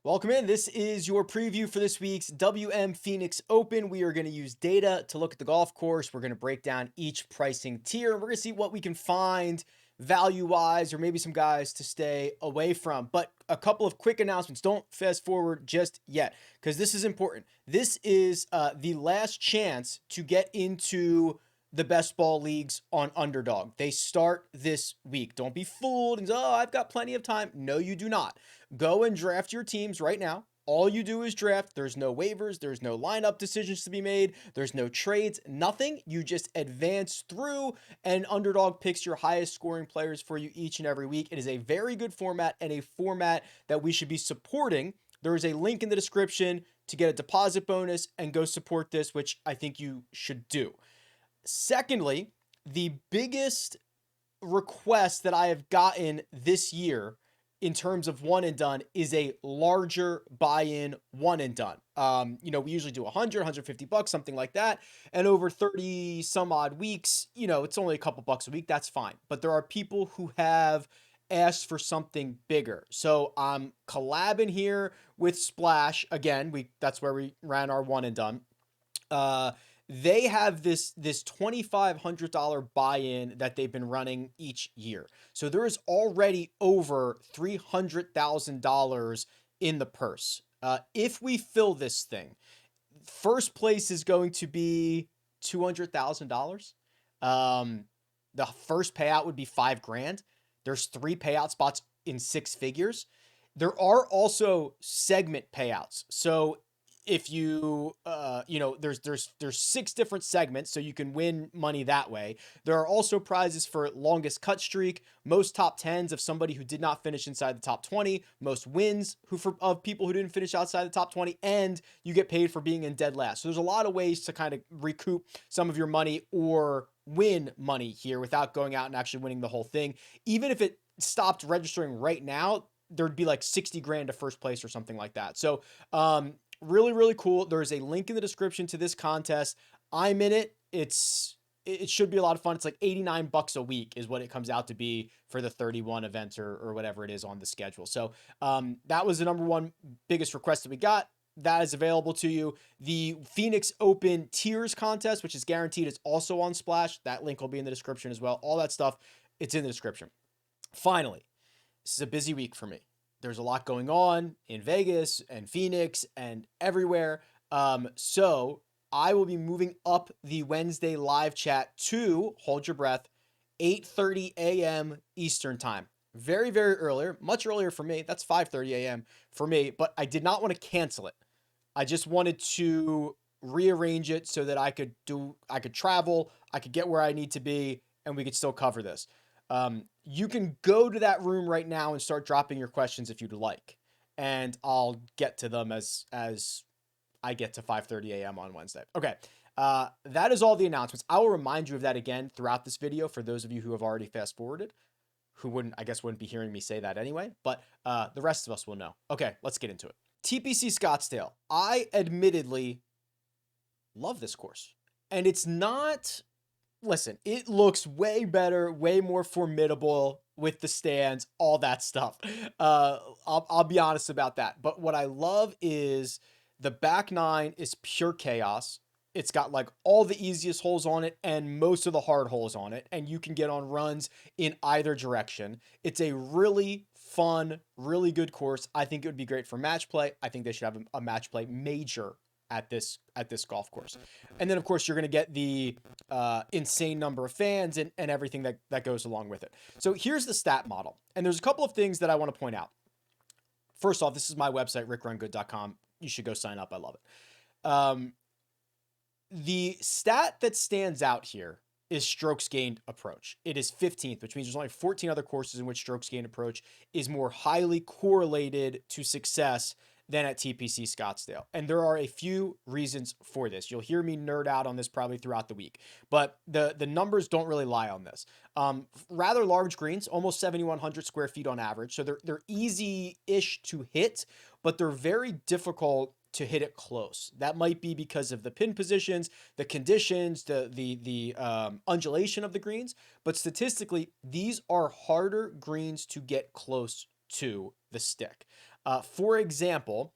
Welcome in. This is your preview for this week's WM Phoenix Open. We are going to use data to look at the golf course. We're going to break down each pricing tier. We're going to see what we can find value-wise or maybe some guys to stay away from. But a couple of quick announcements. Don't fast forward just yet because this is important. This is the last chance to get into the best ball leagues on Underdog. They start this week. Don't be fooled and say, oh, I've got plenty of time. No, you do not. Go and draft your teams right now. All you do is draft. There's no waivers. There's no lineup decisions to be made. There's no trades, nothing. You just advance through, and Underdog picks your highest scoring players for you each and every week. It is a very good format and a format that we should be supporting. There is a link in the description to get a deposit bonus and go support this, which I think you should do. Secondly, the biggest request that I have gotten this year in terms of one and done is a larger buy-in one and done. We usually do 100, 150 bucks, something like that. And over 30 some odd weeks, it's only a couple bucks a week. That's fine. But there are people who have asked for something bigger. So I'm collabing here with Splash. Again, that's where we ran our one and done. They have this $2,500 buy-in that they've been running each year. So there is already over $300,000 in the purse. If we fill this thing, first place is going to be $200,000. The first payout would be $5,000. There's 3 payout spots in 6 figures. There are also segment payouts. So if you, there's 6 different segments, so you can win money that way. There are also prizes for longest cut streak, most top 10s of somebody who did not finish inside the top 20, most wins of people who didn't finish outside the top 20, and you get paid for being in dead last. So there's a lot of ways to kind of recoup some of your money or win money here without going out and actually winning the whole thing. Even if it stopped registering right now, there'd be like 60 grand to first place or something like that. So, really, really cool. There's a link in the description to this contest. I'm in it. It should be a lot of fun. It's like 89 bucks a week is what it comes out to be for the 31 events or whatever it is on the schedule. So that was the number one biggest request that we got. That is available to you. The Phoenix Open Tiers contest, which is guaranteed, is also on Splash. That link will be in the description as well. All that stuff, it's in the description. Finally, this is a busy week for me. There's a lot going on in Vegas and Phoenix and everywhere. So I will be moving up the Wednesday live chat to, hold your breath, 8:30 a.m. Eastern time. Very, very earlier, much earlier for me. That's 5:30 a.m. for me, but I did not want to cancel it. I just wanted to rearrange it so that I could travel, I could get where I need to be, and we could still cover this. You can go to that room right now and start dropping your questions if you'd like, and I'll get to them as I get to 5:30 a.m. on Wednesday. Okay, that is all the announcements. I will remind you of that again throughout this video for those of you who have already fast forwarded, who wouldn't be hearing me say that anyway, but the rest of us will know. Okay, let's get into it. TPC Scottsdale. I admittedly love this course, and it's not... Listen, it looks way better, way more formidable with the stands, all that stuff. I'll be honest about that. But what I love is the back 9 is pure chaos. It's got like all the easiest holes on it and most of the hard holes on it, and you can get on runs in either direction. It's a really fun, really good course. I think it would be great for match play. I think they should have a match play major at this golf course. And then of course you're going to get the insane number of fans and everything that goes along with it. So here's the stat model. And there's a couple of things that I want to point out. First off, this is my website, RickRunGood.com. You should go sign up. I love it. The stat that stands out here is strokes gained approach. It is 15th, which means there's only 14 other courses in which strokes gained approach is more highly correlated to success than at TPC Scottsdale. And there are a few reasons for this. You'll hear me nerd out on this probably throughout the week, but the numbers don't really lie on this. Rather large greens, almost 7,100 square feet on average. So they're easy-ish to hit, but they're very difficult to hit it close. That might be because of the pin positions, the conditions, the undulation of the greens, but statistically, these are harder greens to get close to the stick. For example,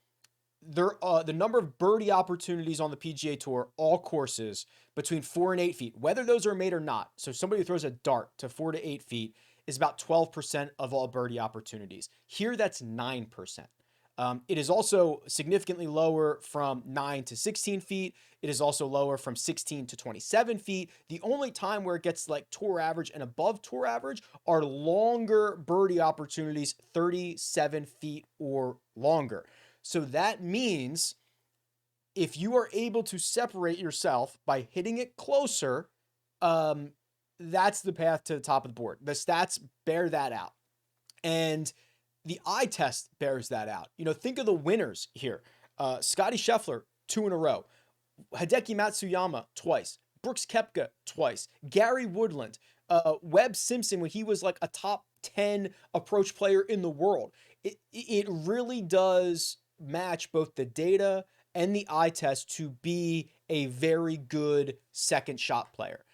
the number of birdie opportunities on the PGA Tour, all courses, between 4 and 8 feet, whether those are made or not. So somebody who throws a dart to 4 to 8 feet is about 12% of all birdie opportunities. Here, that's 9%. It is also significantly lower from 9 to 16 feet. It is also lower from 16 to 27 feet. The only time where it gets like tour average and above tour average are longer birdie opportunities, 37 feet or longer. So that means if you are able to separate yourself by hitting it closer, that's the path to the top of the board. The stats bear that out. And the eye test bears that out. Think of the winners here. Scotty Scheffler, 2 in a row. Hideki Matsuyama, twice. Brooks Koepka, twice. Gary Woodland. Webb Simpson, when he was like a top 10 approach player in the world. It really does match both the data and the eye test to be a very good second shot player.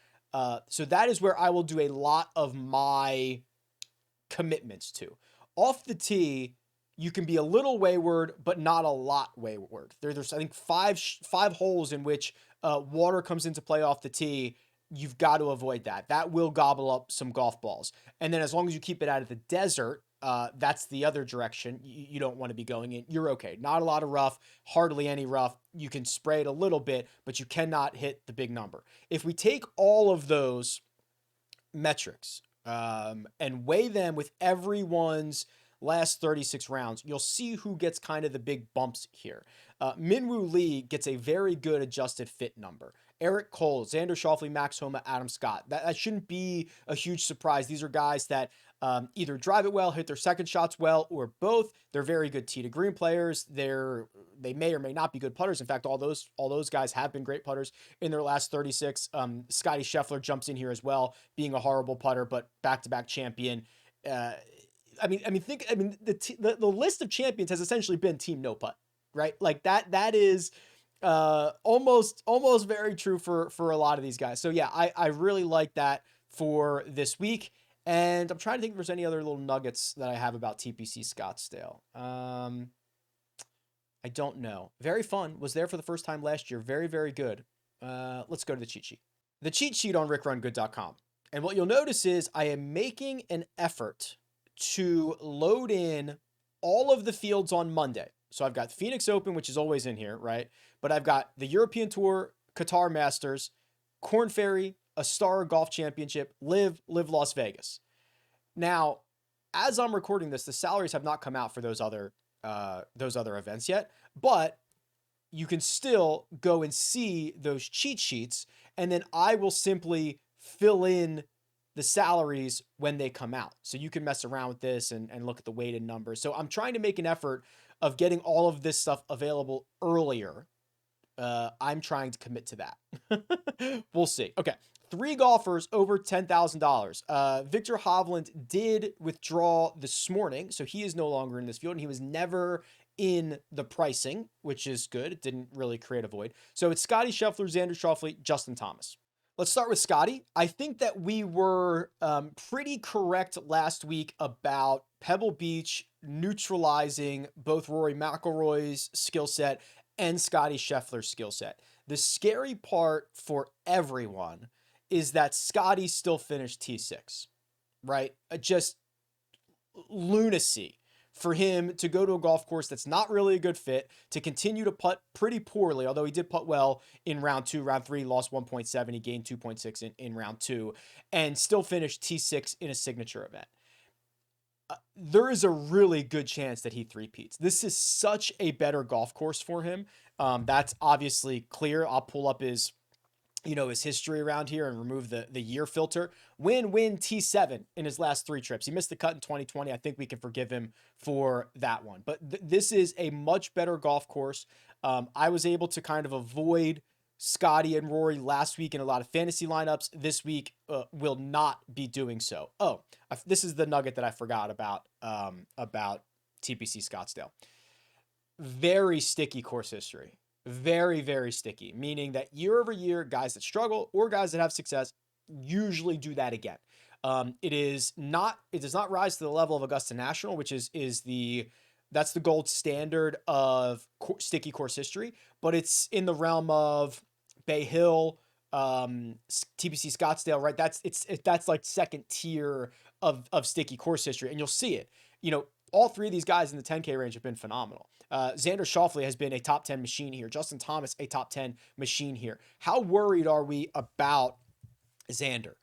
So that is where I will do a lot of my commitments to. Off the tee, you can be a little wayward, but not a lot wayward. There's I think five holes in which water comes into play off the tee. You've got to avoid that. That will gobble up some golf balls. And then as long as you keep it out of the desert, that's the other direction you don't want to be going in. You're okay. Not a lot of rough, hardly any rough. You can spray it a little bit, but you cannot hit the big number. If we take all of those metrics and weigh them with everyone's last 36 rounds, you'll see who gets kind of the big bumps here. Minwoo Lee gets a very good adjusted fit number. Eric Cole, Xander Schauffele, Max Homa, Adam Scott. That shouldn't be a huge surprise. These are guys that either drive it well, hit their second shots well, or both. They're very good tee to green players. They may or may not be good putters. In fact, all those guys have been great putters in their last 36. Scotty Scheffler jumps in here as well, being a horrible putter, but back-to-back champion. The list of champions has essentially been team no putt, right? Like that is almost very true for a lot of these guys. So yeah, I really like that for this week. And I'm trying to think if there's any other little nuggets that I have about TPC Scottsdale. I don't know. Very fun. Was there for the first time last year. Very, very good. Let's go to the cheat sheet. The cheat sheet on RickRunGood.com. And what you'll notice is I am making an effort to load in all of the fields on Monday. So I've got Phoenix Open, which is always in here, right? But I've got the European Tour, Qatar Masters, Korn Ferry, a Star Golf Championship, Live Las Vegas. Now, as I'm recording this, the salaries have not come out for those other events yet, but you can still go and see those cheat sheets, and then I will simply fill in the salaries when they come out. So you can mess around with this and look at the weighted numbers. So I'm trying to make an effort of getting all of this stuff available earlier. I'm trying to commit to that. We'll see. Okay. 3 golfers over $10,000. Victor Hovland did withdraw this morning, so he is no longer in this field, and he was never in the pricing, which is good. It didn't really create a void. So it's Scotty Scheffler, Xander Schauffele, Justin Thomas. Let's start with Scotty. I think that we were pretty correct last week about Pebble Beach neutralizing both Rory McIlroy's skill set and Scotty Scheffler's skill set. The scary part for everyone is that Scotty still finished T6, right? Just lunacy for him to go to a golf course that's not really a good fit, to continue to putt pretty poorly, although he did putt well in round 2. Round 3, lost 1.7. He gained 2.6 in round 2, and still finished T6 in a signature event. There is a really good chance that he three-peats. This is such a better golf course for him. That's obviously clear. I'll pull up his history around here and remove the year filter. Win T7 in his last 3 trips. He missed the cut in 2020. I think we can forgive him for that one. But this is a much better golf course. I was able to kind of avoid Scotty and Rory last week in a lot of fantasy lineups. This week will not be doing so. Oh, this is the nugget that I forgot about TPC Scottsdale. Very sticky course history. Very, very sticky, meaning that year over year, guys that struggle or guys that have success usually do that again. It does not rise to the level of Augusta National, which is the That's the gold standard of sticky course history, but it's in the realm of Bay Hill, TPC Scottsdale, right? That's like second tier of sticky course history, and you'll see it. All three of these guys in the 10K range have been phenomenal. Xander Schauffele has been a top 10 machine here. Justin Thomas, a top 10 machine here. How worried are we about Xander?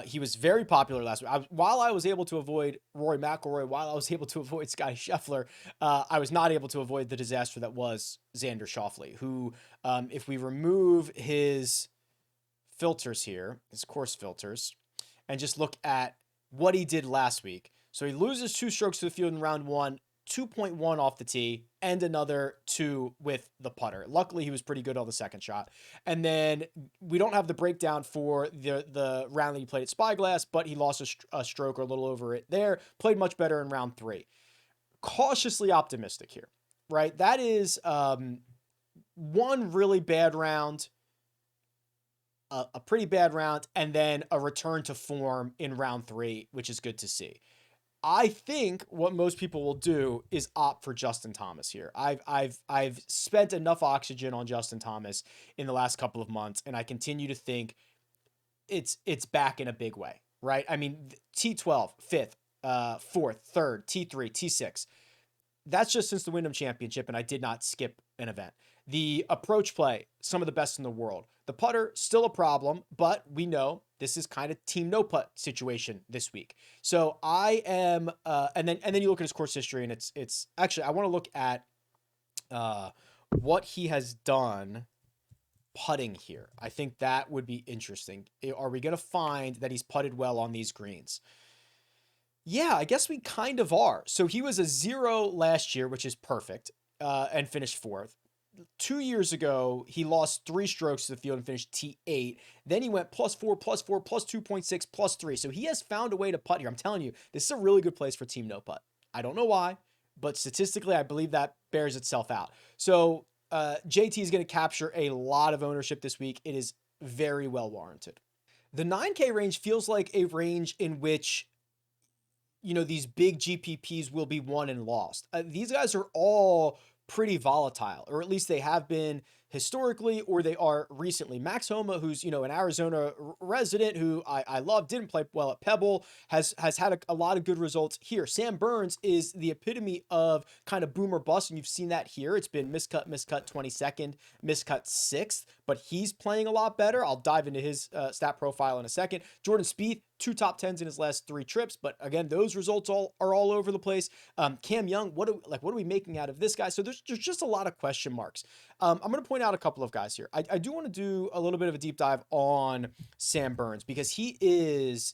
He was very popular last week. While I was able to avoid Rory McIlroy, while I was able to avoid Scotty Scheffler, I was not able to avoid the disaster that was Xander Schauffele, who, if we remove his filters here, his course filters, and just look at what he did last week. So he loses 2 strokes to the field in round 1, 2.1 off the tee, and another 2 with the putter. Luckily, he was pretty good on the second shot. And then we don't have the breakdown for the round that he played at Spyglass, but he lost a stroke or a little over it there. Played much better in round 3. Cautiously optimistic here, right? That is one really bad round, a pretty bad round, and then a return to form in round 3, which is good to see. I think what most people will do is opt for Justin Thomas here. I've spent enough oxygen on Justin Thomas in the last couple of months, and I continue to think it's back in a big way, right? I mean, T12, 5th, 4th, 3rd, T3, T6. That's just since the Wyndham Championship, and I did not skip an event. The approach play, some of the best in the world. The putter, still a problem, but we know this is kind of team no putt situation this week. So I am, and then you look at his course history, and it's actually, I want to look at what he has done putting here. I think that would be interesting. Are we going to find that he's putted well on these greens? Yeah, I guess we kind of are. So he was a 0 last year, which is perfect, and finished 4th. 2 years ago, he lost 3 strokes to the field and finished T8. Then he went +4, +4, +2.6, +3. So he has found a way to putt here. I'm telling you, this is a really good place for team no putt. I don't know why, but statistically, I believe that bears itself out. So JT is going to capture a lot of ownership this week. It is very well warranted. The 9K range feels like a range in which these big GPPs will be won and lost. These guys are all pretty volatile, or at least they have been historically, or they are recently. Max Homa, who's, an Arizona resident who I love, didn't play well at Pebble, has had a lot of good results here. Sam Burns is the epitome of kind of boomer bust, and you've seen that here. It's been miscut 22nd, miscut 6th, but he's playing a lot better. I'll dive into his stat profile in a second. Jordan Spieth, 2 top 10s in his last 3 trips, but again, those results are all over the place. Cam Young, what are we making out of this guy? So there's just a lot of question marks. I'm going to point out a couple of guys here. I do want to do a little bit of a deep dive on Sam Burns, because he is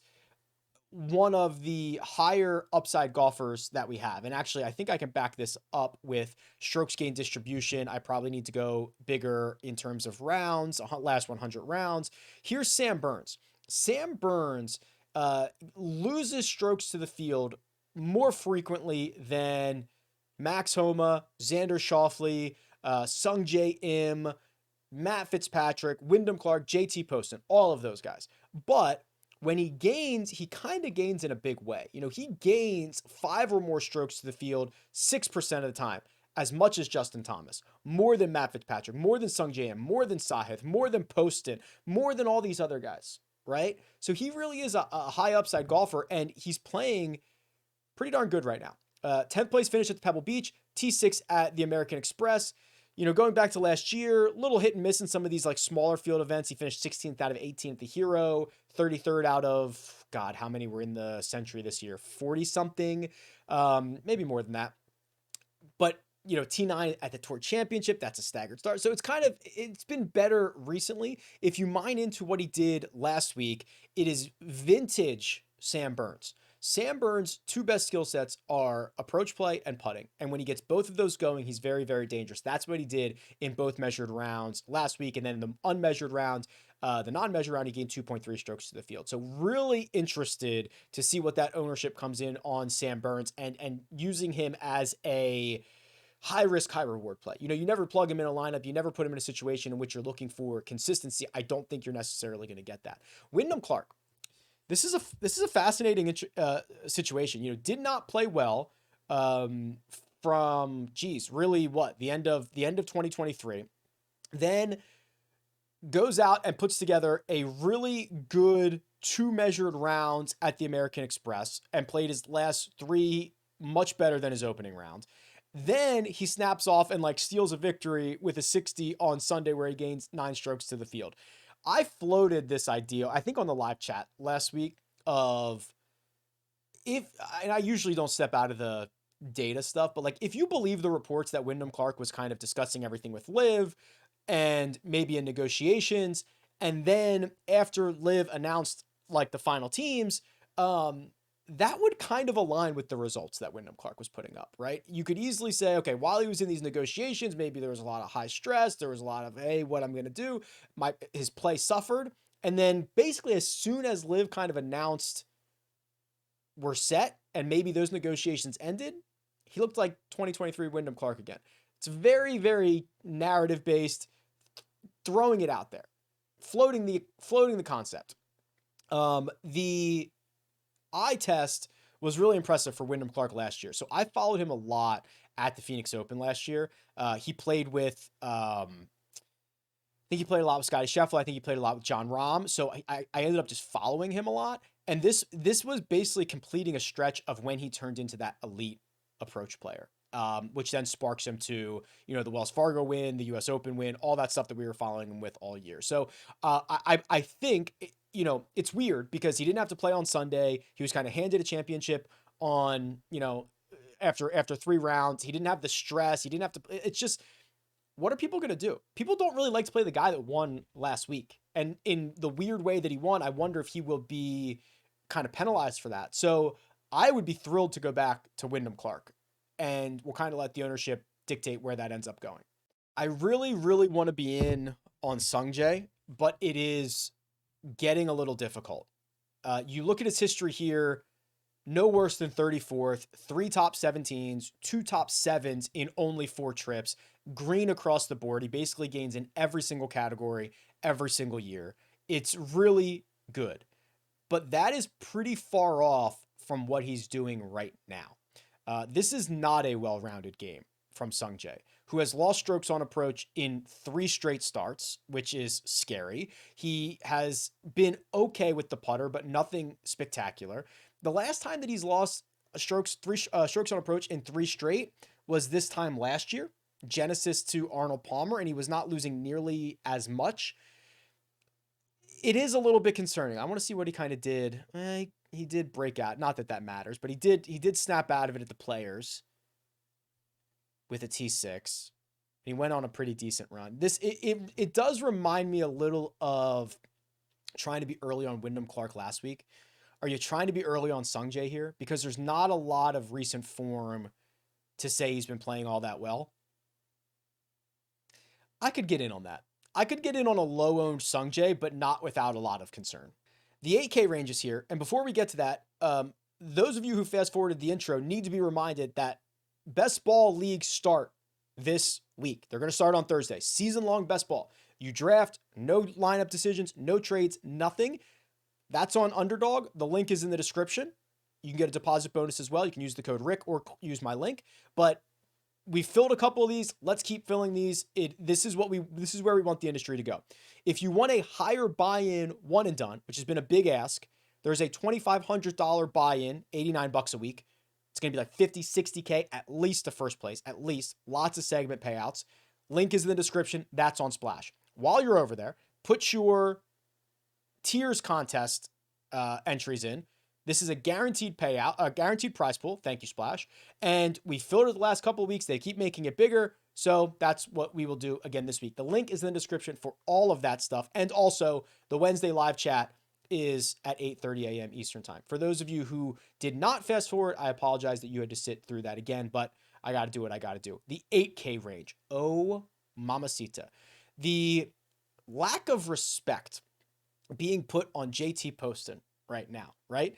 one of the higher upside golfers that we have. And actually, I think I can back this up with strokes gain distribution. I probably need to go bigger in terms of rounds, last 100 rounds. Here's Sam Burns. Sam Burns loses strokes to the field more frequently than Max Homa, Xander Schauffele, Sung Jae Im, Matt Fitzpatrick, Wyndham Clark, JT Poston, all of those guys. But when he gains, he kind of gains in a big way. He gains 5 or more strokes to the field 6% of the time, as much as Justin Thomas, more than Matt Fitzpatrick, more than Sung Jae Im, more than Sahith, more than Poston, more than all these other guys, right? So he really is a high upside golfer, and he's playing pretty darn good right now. 10th place finish at the Pebble Beach, T6 at the American Express. Going back to last year, little hit and miss in some of these like smaller field events. He finished 16th out of 18 at the Hero, 33rd out of, God, how many were in the Century this year? 40 something, maybe more than that. But, T9 at the Tour Championship, that's a staggered start. So it's been better recently. If you mine into what he did last week, it is vintage Sam Burns. Sam Burns' 2 best skill sets are approach play and putting. And when he gets both of those going, he's very, very dangerous. That's what he did in both measured rounds last week. And then in the unmeasured round, the non-measured round, he gained 2.3 strokes to the field. So really interested to see what that ownership comes in on Sam Burns, and using him as a high risk, high reward play. You never plug him in a lineup. You never put him in a situation in which you're looking for consistency. I don't think you're necessarily going to get that. Wyndham Clark. This is a fascinating situation. Did not play well from, really the end of 2023. Then goes out and puts together a really good 2 measured rounds at the American Express and played his last 3 much better than his opening round. Then he snaps off and steals a victory with a 60 on Sunday where he gains 9 strokes to the field. I floated this idea, I think on the live chat last week, of and I usually don't step out of the data stuff, but if you believe the reports that Wyndham Clark was kind of discussing everything with Liv and maybe in negotiations, and then after Liv announced the final teams, that would kind of align with the results that Wyndham Clark was putting up, right? You could easily say, okay, while he was in these negotiations, maybe there was a lot of high stress. There was a lot of, hey, what I'm going to do. His play suffered. And then basically as soon as Liv kind of announced we're set and maybe those negotiations ended, he looked like 2023 Wyndham Clark again. It's very, very narrative based, throwing it out there, floating the concept. The eye test was really impressive for Wyndham Clark last year. So I followed him a lot at the Phoenix Open last year. He played with, I think he played a lot with Scotty Scheffler. I think he played a lot with John Rahm. So I ended up just following him a lot. And this was basically completing a stretch of when he turned into that elite approach player, which then sparks him to, the Wells Fargo win, the US Open win, all that stuff that we were following him with all year. So I think, it's weird because he didn't have to play on Sunday. He was kind of handed a championship on, after 3 rounds. He didn't have the stress. He didn't have to, it's just, what are people going to do? People don't really like to play the guy that won last week. And in the weird way that he won, I wonder if he will be kind of penalized for that. So I would be thrilled to go back to Wyndham Clark, and we'll kind of let the ownership dictate where that ends up going. I really, really want to be in on Sungjae, but it is getting a little difficult. You look at his history here, no worse than 34th, 3 top 17s, 2 top 7s in only 4 trips, green across the board. He basically gains in every single category every single year. It's really good, but that is pretty far off from what he's doing right now. This is not a well-rounded game from Sungjae, who has lost strokes on approach in 3 straight starts, which is scary. He has been okay with the putter, but nothing spectacular. The last time that he's lost strokes on approach in 3 straight was this time last year, Genesis to Arnold Palmer, and he was not losing nearly as much. It is a little bit concerning. I want to see what he kind of did. He did break out. Not that matters, but he did snap out of it at the Players with a T6. He went on a pretty decent run. It does remind me a little of trying to be early on Wyndham Clark last week. Are you trying to be early on Sungjae here? Because there's not a lot of recent form to say he's been playing all that well. I could get in on that. I could get in on a low-owned Sungjae, but not without a lot of concern. The 8K range is here. And before we get to that, those of you who fast-forwarded the intro need to be reminded that best ball leagues start this week. They're going to start on Thursday. Season-long best ball. You draft, no lineup decisions, no trades, nothing. That's on Underdog. The link is in the description. You can get a deposit bonus as well. You can use the code Rick or use my link. But we filled a couple of these. Let's keep filling these. This is where we want the industry to go. If you want a higher buy-in one and done, which has been a big ask, there's a $2,500 buy-in, $89 a week. It's going to be like 50, 60K at least to first place, at least. Lots of segment payouts. Link is in the description. That's on Splash. While you're over there, put your tiers contest entries in. This is a guaranteed payout, a guaranteed prize pool. Thank you, Splash. And we filled it the last couple of weeks. They keep making it bigger. So that's what we will do again this week. The link is in the description for all of that stuff. And also the Wednesday live chat is at 8:30 a.m. Eastern time. For those of you who did not fast forward, I apologize that you had to sit through that again, but I got to do what I got to do. The 8K range. Oh, mamacita. The lack of respect being put on JT Poston right now, right?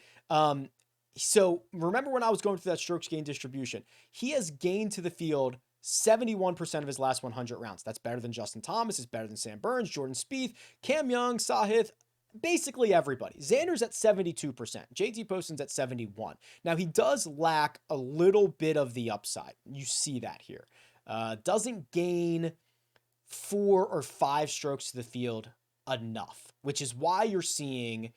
So remember when I was going through that strokes gain distribution, he has gained to the field 71% of his last 100 rounds. That's better than Justin Thomas. It's better than Sam Burns, Jordan Spieth, Cam Young, Sahith. basically everybody. Xander's at 72%. JT Poston's at 71%. Now, he does lack a little bit of the upside. You see that here. Doesn't gain 4 or 5 strokes to the field enough, which is why you're seeing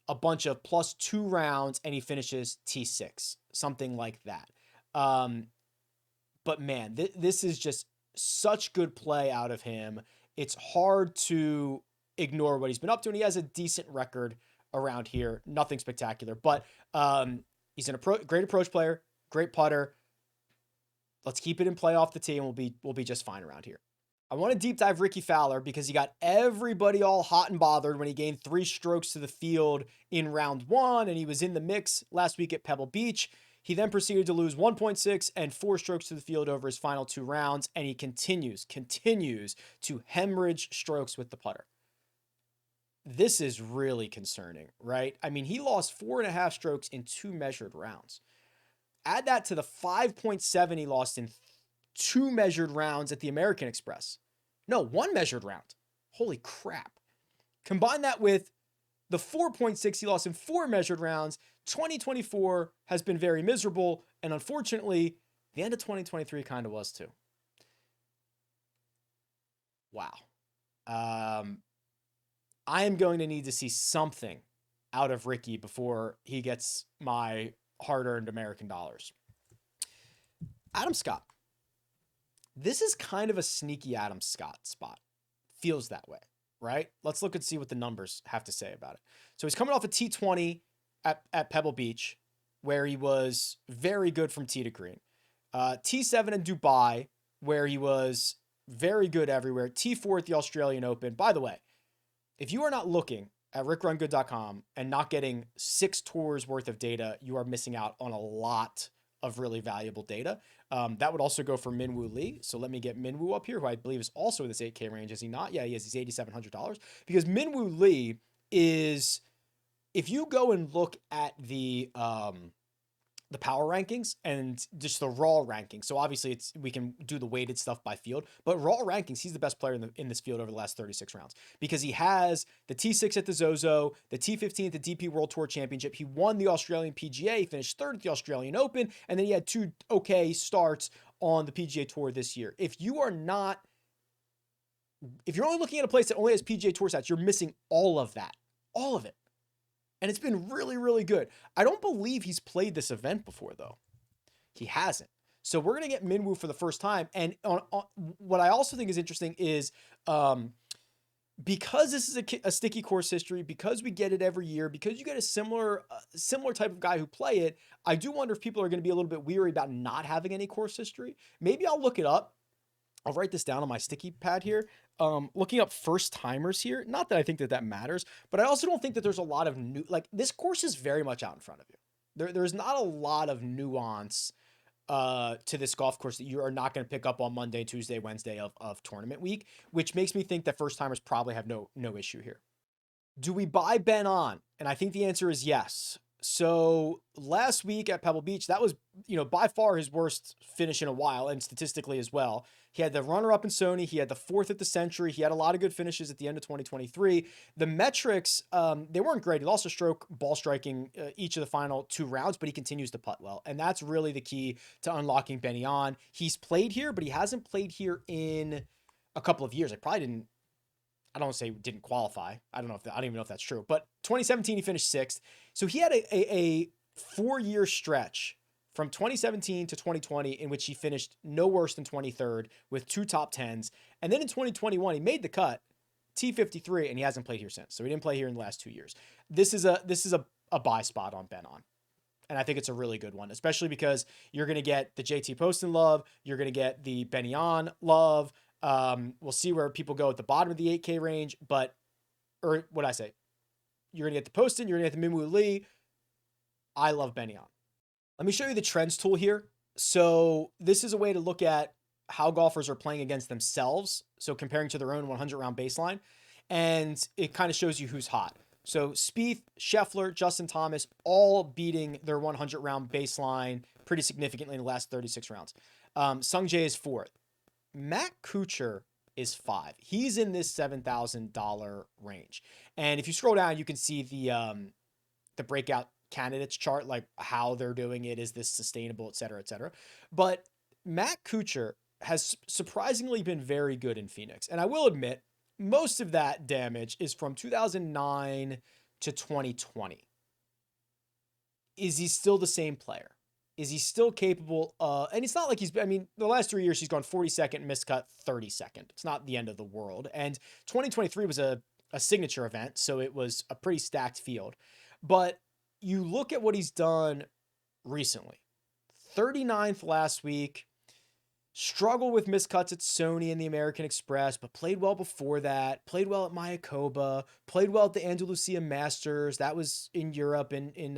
a bunch of +2 rounds and he finishes T6, something like that. But man, this is just such good play out of him. It's hard to ignore what he's been up to, and he has a decent record around here. Nothing spectacular, but he's a great approach player, great putter. Let's keep it in play off the tee, and we'll be just fine around here. I want to deep dive Ricky Fowler because he got everybody all hot and bothered when he gained 3 strokes to the field in round 1, and he was in the mix last week at Pebble Beach. He then proceeded to lose 1.6 and 4 strokes to the field over his final 2 rounds, and he continues to hemorrhage strokes with the putter. This is really concerning, right? I mean, he lost 4.5 strokes in 2 measured rounds. Add that to the 5.7 he lost in 2 measured rounds at the American Express. No, 1 measured round. Holy crap. Combine that with the 4.6 he lost in 4 measured rounds. 2024 has been very miserable, and unfortunately, the end of 2023 kind of was too. Wow. I am going to need to see something out of Ricky before he gets my hard-earned American dollars. Adam Scott. This is kind of a sneaky Adam Scott spot. Feels that way, right? Let's look and see what the numbers have to say about it. So he's coming off a T20 at Pebble Beach, where he was very good from tee to green. T7 in Dubai, where he was very good everywhere. T4 at the Australian Open. By the way, if you are not looking at RickRunGood.com and not getting 6 tours worth of data, you are missing out on a lot of really valuable data. That would also go for Minwoo Lee. So let me get Minwoo up here, who I believe is also in this 8K range. Is he not? Yeah, he is. He's $8,700. Because Minwoo Lee is, if you go and look at the power rankings and just the raw rankings. So obviously we can do the weighted stuff by field, but raw rankings, he's the best player in this field over the last 36 rounds because he has the T6 at the Zozo, the T15 at the DP World Tour Championship. He won the Australian PGA, he finished 3rd at the Australian Open, and then he had 2 okay starts on the PGA Tour this year. If you're only looking at a place that only has PGA Tour stats, you're missing all of that, all of it. And it's been really, really good. I don't believe he's played this event before, though. He hasn't. So we're going to get Minwoo for the first time. And what I also think is interesting is because this is a sticky course history, because we get it every year, because you get a similar type of guy who play it, I do wonder if people are going to be a little bit weary about not having any course history. Maybe I'll look it up. I'll write this down on my sticky pad here. Looking up first timers here. Not that I think that matters, but I also don't think that there's a lot of new, like this course is very much out in front of you. There's not a lot of nuance to this golf course that you are not going to pick up on Monday, Tuesday, Wednesday of tournament week, which makes me think that first timers probably have no issue here. Do we buy Ben on? And I think the answer is yes. So last week at Pebble Beach, that was, by far his worst finish in a while, and statistically as well. He had the runner-up in Sony. He had the 4th at the Century. He had a lot of good finishes at the end of 2023. The metrics, they weren't great. He lost a stroke ball striking each of the final 2 rounds, but he continues to putt well. And that's really the key to unlocking Benny on. He's played here, but he hasn't played here in a couple of years. I don't want to say didn't qualify. I don't even know if that's true. But 2017, he finished 6th. So he had a 4-year stretch from 2017 to 2020 in which he finished no worse than 23rd with 2 top 10s. And then in 2021, he made the cut, T53, and he hasn't played here since. So he didn't play here in the last 2 years. This is a buy spot on Ben on. And I think it's a really good one, especially because you're going to get the JT Poston love. You're going to get the Benny on love. We'll see where people go at the bottom of the 8K range, or what I say, you're going to get the Poston, you're going to get the Minwoo Lee. I love Benny on. Let me show you the trends tool here. So this is a way to look at how golfers are playing against themselves. So comparing to their own 100 round baseline, and it kind of shows you who's hot. So Spieth, Scheffler, Justin Thomas, all beating their 100 round baseline pretty significantly in the last 36 rounds. Sung Jae is 4th. Matt Kuchar is 5. He's in this $7,000 range. And if you scroll down, you can see the breakout candidates chart, like how they're doing it. Is this sustainable, et cetera, et cetera. But Matt Kuchar has surprisingly been very good in Phoenix. And I will admit, most of that damage is from 2009 to 2020. Is he still the same player? Is he still capable? And it's not like I mean, the last 3 years, he's gone 42nd, missed cut 32nd. It's not the end of the world. And 2023 was a signature event, so it was a pretty stacked field. But you look at what he's done recently. 39th last week, struggled with miscuts at Sony and the American Express, but played well before that, played well at Mayakoba, played well at the Andalusia Masters. That was in Europe in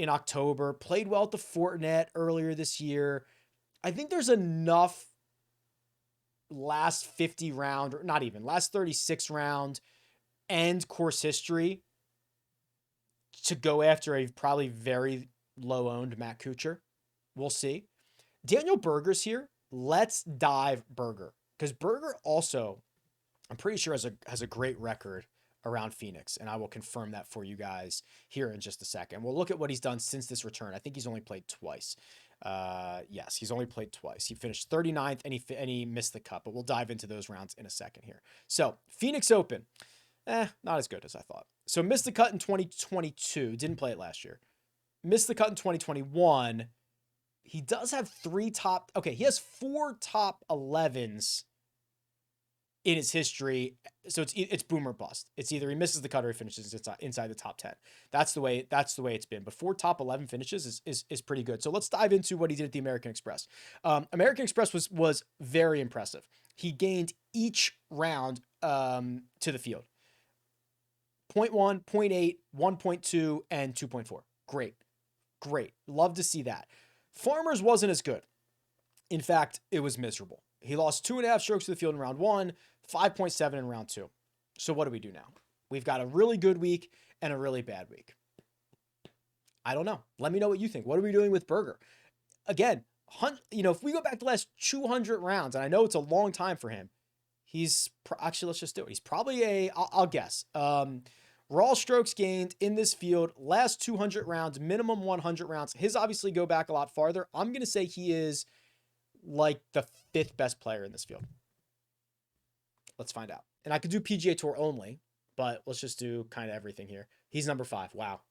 October, played well at the Fortinet earlier this year. I think there's enough last 50 round, or not even, last 36 round and course history to go after a probably very low owned Matt Kuchar. We'll see. Daniel Berger's here. Let's dive Berger, because Berger also, I'm pretty sure, has a great record around Phoenix, and I will confirm that for you guys here in just a second. We'll look at what he's done since this return. I think he's only played twice. Yes, he's only played twice. He finished 39th and he missed the cut, but we'll dive into those rounds in a second here. So Phoenix Open, not as good as I thought. So missed the cut in 2022, didn't play it last year. Missed the cut in 2021. He does have he has 4 top 11s in his history. So it's boom or bust. It's either he misses the cut or he finishes inside the top 10. That's the way it's been. But 4 top 11 finishes is pretty good. So let's dive into what he did at the American Express. American Express was very impressive. He gained each round to the field. 0.1, 0.8, 1.2, and 2.4. Great. Love to see that. Farmers wasn't as good. In fact, it was miserable. He lost 2.5 strokes to the field in round 1, 5.7 in round 2. So what do we do now? We've got a really good week and a really bad week. I don't know. Let me know what you think. What are we doing with Berger? Again, if we go back the last 200 rounds, and I know it's a long time for him, actually, let's just do it. He's probably I'll guess. Raw strokes gained in this field, last 200 rounds, minimum 100 rounds. His obviously go back a lot farther. I'm going to say he is like the 5th best player in this field. Let's find out. And I could do PGA Tour only, but let's just do kind of everything here. He's number 5. Wow.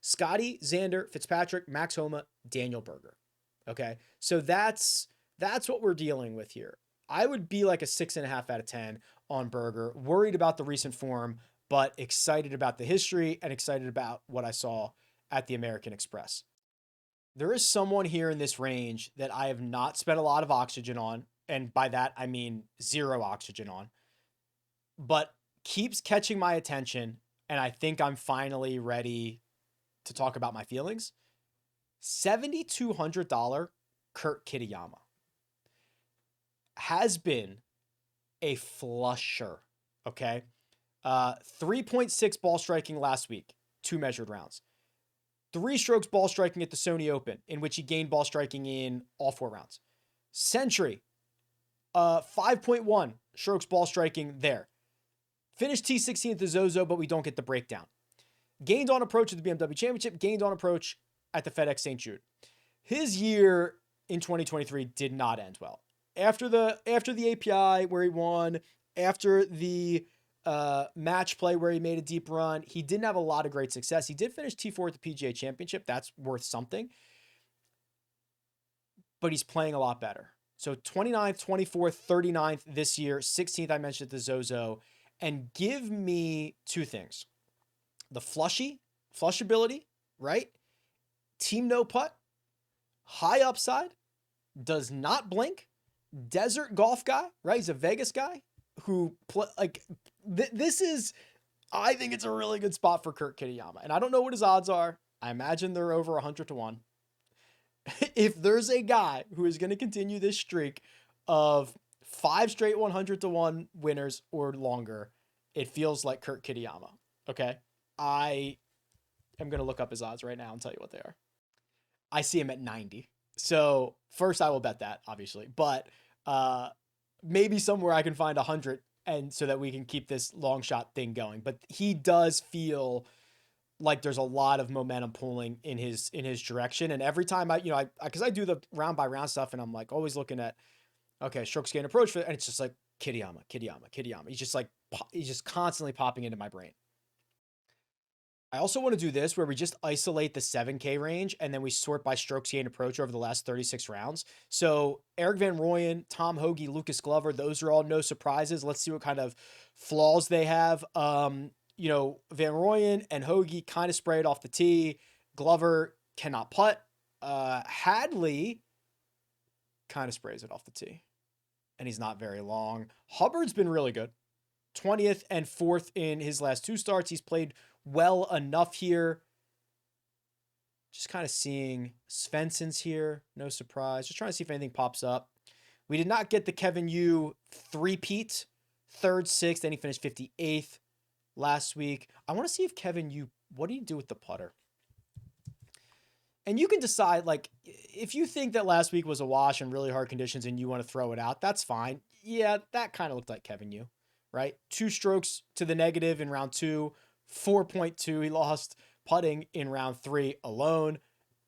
Scotty, Xander, Fitzpatrick, Max Homa, Daniel Berger. Okay. So that's what we're dealing with here. I would be like a 6.5 out of 10 on Berger. Worried about the recent form, but excited about the history and excited about what I saw at the American Express. There is someone here in this range that I have not spent a lot of oxygen on, and by that I mean 0 oxygen on, but keeps catching my attention, and I think I'm finally ready to talk about my feelings. $7,200 Kurt Kitayama has been a flusher, okay? 3.6 ball striking last week, 2 measured rounds. 3 strokes ball striking at the Sony Open, in which he gained ball striking in all 4 rounds. Century, 5.1 strokes ball striking there. Finished T16 at the Zozo, but we don't get the breakdown. Gained on approach at the BMW Championship, gained on approach at the FedEx St. Jude. His year in 2023 did not end well. After the API where he won, after the match play where he made a deep run, he didn't have a lot of great success. He did finish T4 at the PGA Championship. That's worth something. But he's playing a lot better. So 29th, 24th, 39th this year, 16th I mentioned at the Zozo. And give me 2 things. The flushability, right? Team no putt, high upside, does not blink, desert golf guy, right? He's a Vegas guy who I think it's a really good spot for Kurt Kitayama. And I don't know what his odds are. I imagine they're over 100 to 1. If there's a guy who is going to continue this streak of 5 straight 100 to 1 winners or longer, it feels like Kurt Kitayama. Okay. I am going to look up his odds right now and tell you what they are. I see him at 90. So first I will bet that, obviously, but maybe somewhere I can find 100 and so that we can keep this long shot thing going. But he does feel like there's a lot of momentum pulling in his direction. And every time because I do the round by round stuff, and I'm like always looking at, okay, strokes gained approach, and it's just like Kitayama, Kitayama, Kitayama. He's just constantly popping into my brain. I also want to do this where we just isolate the 7K range and then we sort by strokes gained approach over the last 36 rounds. So Eric Van Rooyen, Tom Hoagie, Lucas Glover, those are all no surprises. Let's see what kind of flaws they have. Van Rooyen and Hoagie kind of sprayed off the tee. Glover cannot putt. Hadley kind of sprays it off the tee, and he's not very long. Hubbard's been really good. 20th and 4th in his last 2 starts. He's played well enough here. Just kind of seeing Svensson's here. No surprise. Just trying to see if anything pops up. We did not get the Kevin Yu 3-peat. 3rd, 6th, then he finished 58th last week. I want to see if Kevin Yu, what do you do with the putter? And you can decide, like, if you think that last week was a wash in really hard conditions and you want to throw it out, that's fine. Yeah, that kind of looked like Kevin Yu, right? 2 strokes to the negative in round 2, 4.2. He lost putting in round 3 alone.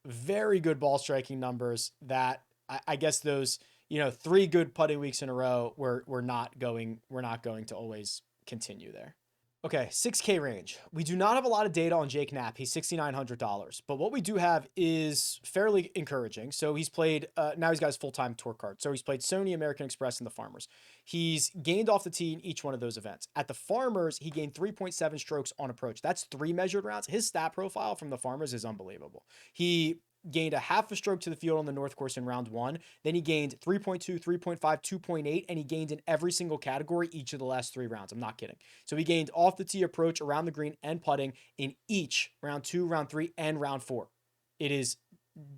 Very good ball striking numbers that I guess those, 3 good putting weeks in a row we're not going to always continue there. Okay, 6K range. We do not have a lot of data on Jake Knapp. He's $6,900. But what we do have is fairly encouraging. So he's played, now he's got his full-time tour card. So he's played Sony, American Express, and the Farmers. He's gained off the tee in each one of those events. At the Farmers, he gained 3.7 strokes on approach. That's 3 measured rounds. His stat profile from the Farmers is unbelievable. He gained a half a stroke to the field on the North Course in round 1. Then he gained 3.2, 3.5, 2.8, and he gained in every single category each of the last 3 rounds. I'm not kidding. So he gained off the tee approach, around the green, and putting in each round 2, round 3, and round 4.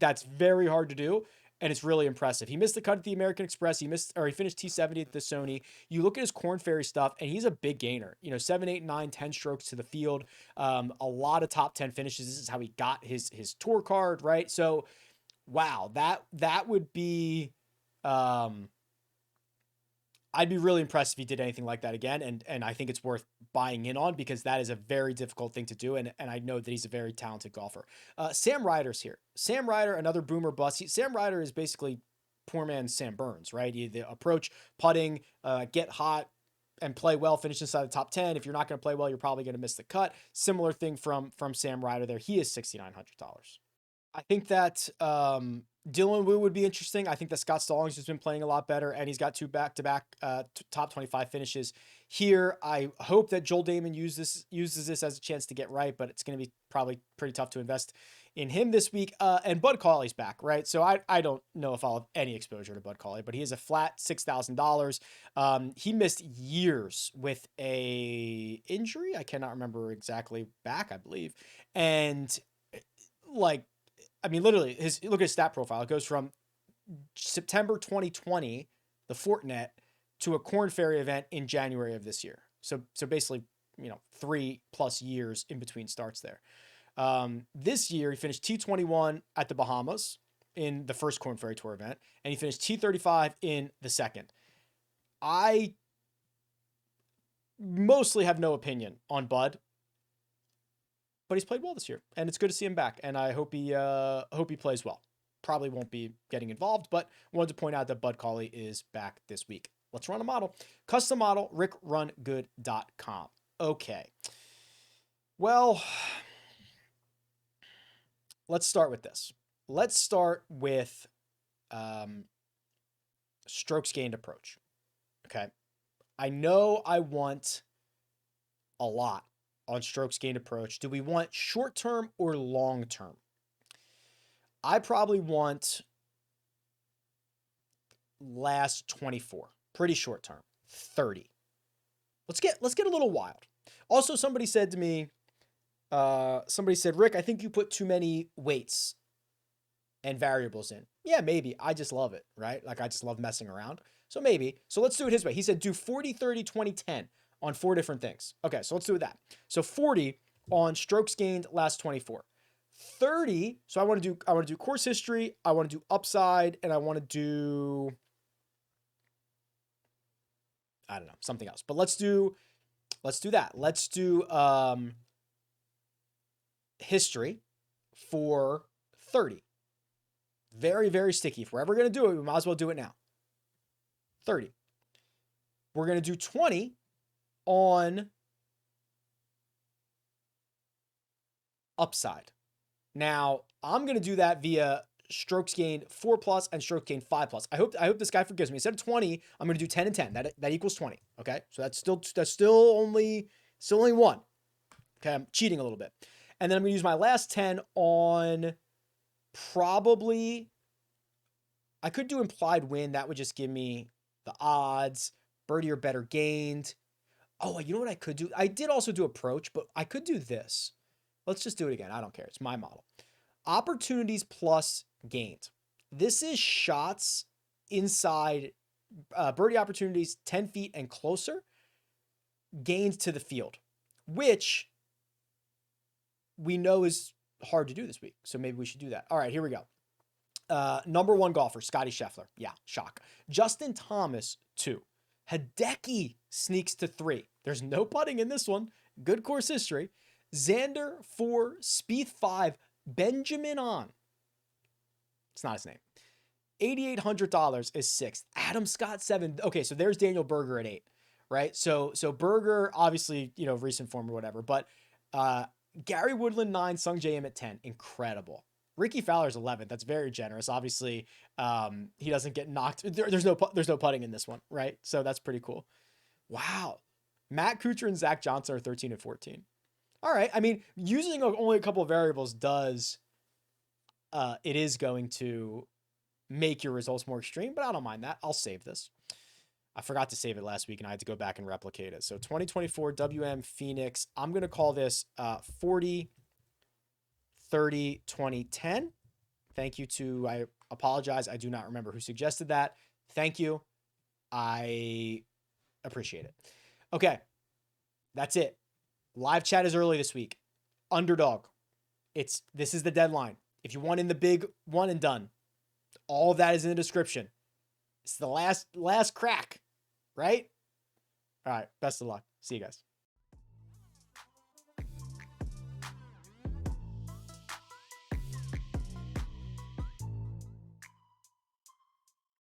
That's very hard to do, and it's really impressive. He missed the cut at the American Express. He finished T70 at the Sony. You look at his Korn Ferry stuff, and he's a big gainer. 7, 8, 9, 10 strokes to the field. A lot of top 10 finishes. This is how he got his tour card, right? So, wow, that would be. I'd be really impressed if he did anything like that again, and I think it's worth buying in on because that is a very difficult thing to do, and I know that he's a very talented golfer. Sam Ryder's here. Sam Ryder, another boomer bust. Sam Ryder is basically poor man's Sam Burns, right? The approach, putting, get hot, and play well, finish inside the top 10. If you're not going to play well, you're probably going to miss the cut. Similar thing from Sam Ryder there. He is $6,900. I think that Dylan Wu would be interesting. I think that Scott Stallings has been playing a lot better, and he's got 2 back-to-back top 25 finishes here. I hope that Joel Damon uses this as a chance to get right, but it's going to be probably pretty tough to invest in him this week. And Bud Cauley's back, right? So I don't know if I'll have any exposure to Bud Cauley, but he is a flat $6,000. He missed years with a injury. I cannot remember exactly back, I believe. And literally, look at his stat profile. It goes from September 2020, the Fortinet, to a Korn Ferry event in January of this year. So basically, 3+ years in between starts there. This year, he finished T21 at the Bahamas in the first Korn Ferry Tour event, and he finished T35 in the second. I mostly have no opinion on Bud, but he's played well this year, and it's good to see him back. And I hope he plays well. Probably won't be getting involved, but wanted to point out that Bud Cauley is back this week. Let's run a model. Custom model, RickRunGood.com. Okay. Well, let's start with this. Let's start with strokes gained approach. Okay. I know I want a lot on strokes gained approach. Do we want short-term or long-term? I probably want last 24. Pretty short-term. 30. Let's get a little wild. Also, somebody said to me, Rick, I think you put too many weights and variables in. Yeah, maybe. I just love it, right? Like, I just love messing around. So maybe. So let's do it his way. He said do 40, 30, 20, 10 on 4 different things. Okay, so let's do that. So 40 on strokes gained last 24. 30, so I want to do course history, I want to do upside, and I want to do I don't know, something else. But let's do that. Let's do history for 30. Very, very sticky. If we're ever going to do it, we might as well do it now. 30. We're going to do 20 on upside. Now, I'm going to do that via strokes gained 4+ and strokes gained 5+. I hope this guy forgives me. Instead of 20, I'm going to do 10 and 10. That equals 20. Okay, so that's still only one. Okay, I'm cheating a little bit, and then I'm going to use my last 10 on probably. I could do implied win. That would just give me the odds, birdie or better gained. Oh, you know what I could do? I did also do approach, but I could do this. Let's just do it again. I don't care. It's my model. Opportunities plus gained. This is shots inside birdie opportunities 10 feet and closer, gained to the field, which we know is hard to do this week. So maybe we should do that. All right, here we go. Number 1 golfer, Scotty Scheffler. Yeah, shock. Justin Thomas, 2. Hideki sneaks to 3. There's no putting in this one. Good course history. Xander 4, Spieth 5, Benjamin on. It's not his name. $8,800 is 6th. Adam Scott 7. Okay, so there's Daniel Berger at 8, right? So Berger, obviously, recent form or whatever. But Gary Woodland 9, Sung J M at 10. Incredible. Ricky Fowler's 11th. That's very generous. Obviously, he doesn't get knocked. There's no putting in this one, right? So that's pretty cool. Wow. Matt Kuchar and Zach Johnson are 13 and 14. All right. I mean, using only a couple of variables it is going to make your results more extreme, but I don't mind that. I'll save this. I forgot to save it last week and I had to go back and replicate it. So 2024 WM Phoenix. I'm going to call this 40, 30, 20, 10. Thank you to, I apologize. I do not remember who suggested that. Thank you. I appreciate it. Okay. That's it. Live chat is early this week. Underdog. This is the deadline. If you want in the big one and done, all of that is in the description. It's the last crack, right? All right. Best of luck. See you guys.